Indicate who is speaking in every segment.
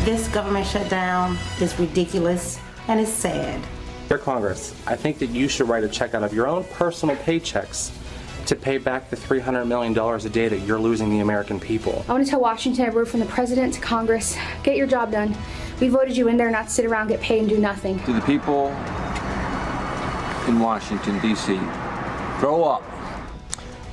Speaker 1: This government shutdown is ridiculous and it's sad.
Speaker 2: Dear Congress, I think that you should write a check out of your own personal paychecks to pay back the $300 million a day that you're losing the American people.
Speaker 3: I want to tell Washington, everywhere from the president to Congress, get your job done. We voted you in there not to sit around, get paid, and do nothing.
Speaker 4: To the people in Washington, D.C., grow up.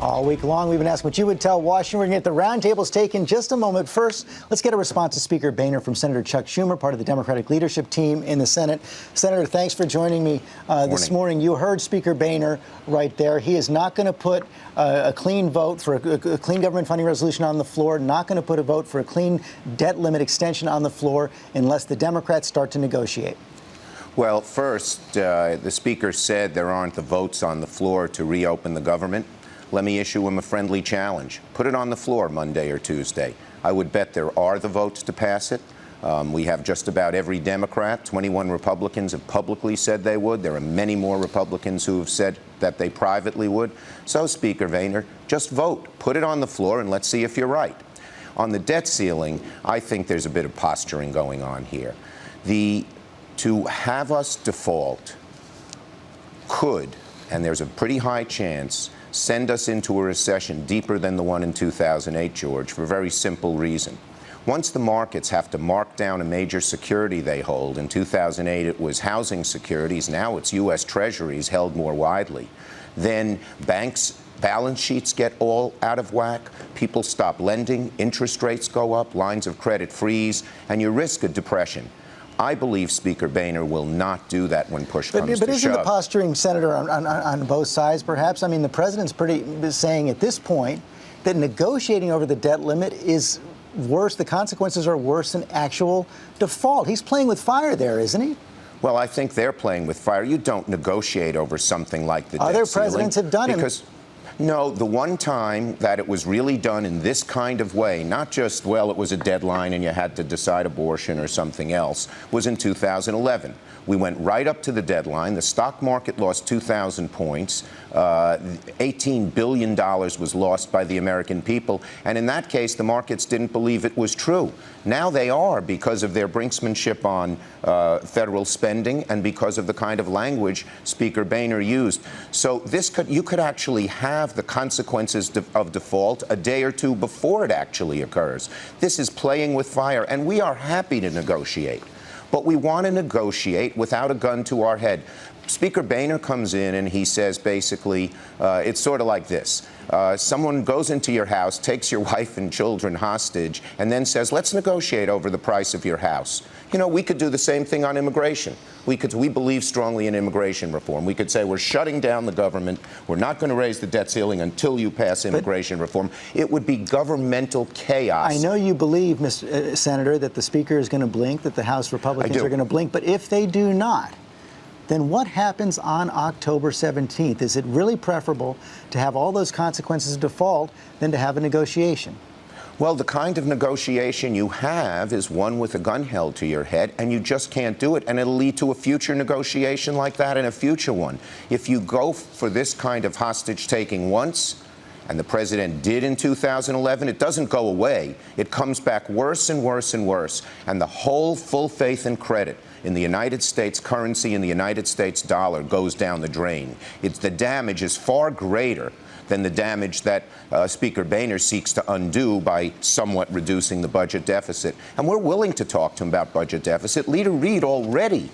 Speaker 5: All week long, we've been asking what you would tell Washington. We're going to get the roundtables take in just a moment. First, let's get a response to Speaker Boehner from Senator Chuck Schumer, part of the Democratic leadership team in the Senate. Senator, thanks for joining me this morning. You heard Speaker Boehner right there. He is not going to put a clean vote for a clean government funding resolution on the floor, not going to put a vote for a clean debt limit extension on the floor unless the Democrats start to negotiate.
Speaker 6: Well, first, the Speaker said there aren't the votes on the floor to reopen the government. Let me issue him a friendly challenge. Put it on the floor Monday or Tuesday. I would bet there are the votes to pass it. We have just about every Democrat. 21 Republicans have publicly said they would. There are many more Republicans who have said that they privately would. So, Speaker Boehner, just vote. Put it on the floor and let's see if you're right. On the debt ceiling, I think there's a bit of posturing going on here. To have us default could, and there's a pretty high chance, send us into a recession deeper than the one in 2008, George, for a very simple reason. Once the markets have to mark down a major security they hold, in 2008 it was housing securities, now it's U.S. Treasuries held more widely, then banks' balance sheets get all out of whack, people stop lending, interest rates go up, lines of credit freeze, and you risk a depression. I believe Speaker Boehner will not do that when push comes to shove.
Speaker 5: But isn't the posturing, Senator, on both sides, perhaps? I mean, the president's saying at this point that negotiating over the debt limit is worse. The consequences are worse than actual default. He's playing with fire there, isn't he?
Speaker 6: Well, I think they're playing with fire. You don't negotiate over something like the debt ceiling.
Speaker 5: Other presidents have done it.
Speaker 6: No, the one time that it was really done in this kind of way, not just, well, it was a deadline and you had to decide abortion or something else, was in 2011. We went right up to the deadline. The stock market lost 2,000 points. $18 billion was lost by the American people. And in that case, the markets didn't believe it was true. Now they are, because of their brinksmanship on federal spending and because of the kind of language Speaker Boehner used. So you could actually have the consequences of default a day or two before it actually occurs. This is playing with fire, and we are happy to negotiate. But we want to negotiate without a gun to our head. Speaker Boehner comes in and he says basically, it's sort of like this. Someone goes into your house, takes your wife and children hostage, and then says, let's negotiate over the price of your house. You know, we could do the same thing on immigration. We believe strongly in immigration reform. We could say we're shutting down the government. We're not going to raise the debt ceiling until you pass immigration reform. It would be governmental chaos.
Speaker 5: I know you believe, Mr. Senator, that the Speaker is going to blink, that the House Republicans are going to blink. But if they do not, then what happens on October 17th? Is it really preferable to have all those consequences of default than to have a negotiation?
Speaker 6: Well, the kind of negotiation you have is one with a gun held to your head, and you just can't do it, and it'll lead to a future negotiation like that and a future one. If you go for this kind of hostage-taking once, and the president did in 2011, it doesn't go away. It comes back worse and worse and worse, and the whole full faith and credit in the United States currency and the United States dollar goes down the drain. The damage is far greater than the damage that Speaker Boehner seeks to undo by somewhat reducing the budget deficit. And we're willing to talk to him about budget deficit. Leader Reid already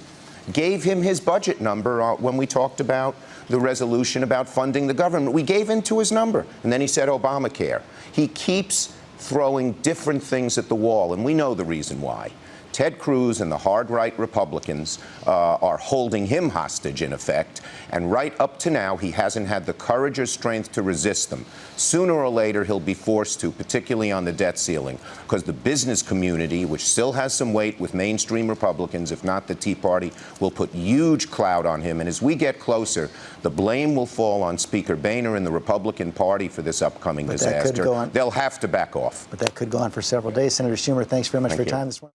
Speaker 6: gave him his budget number when we talked about the resolution about funding the government. We gave in to his number, and then he said Obamacare. He keeps throwing different things at the wall, and we know the reason why. Ted Cruz and the hard-right Republicans are holding him hostage, in effect, and right up to now, he hasn't had the courage or strength to resist them. Sooner or later, he'll be forced to, particularly on the debt ceiling, because the business community, which still has some weight with mainstream Republicans, if not the Tea Party, will put huge clout on him. And as we get closer, the blame will fall on Speaker Boehner and the Republican Party for this upcoming disaster. They'll have to back off.
Speaker 5: But that could go on for several days. Senator Schumer, thanks very much for your time this morning.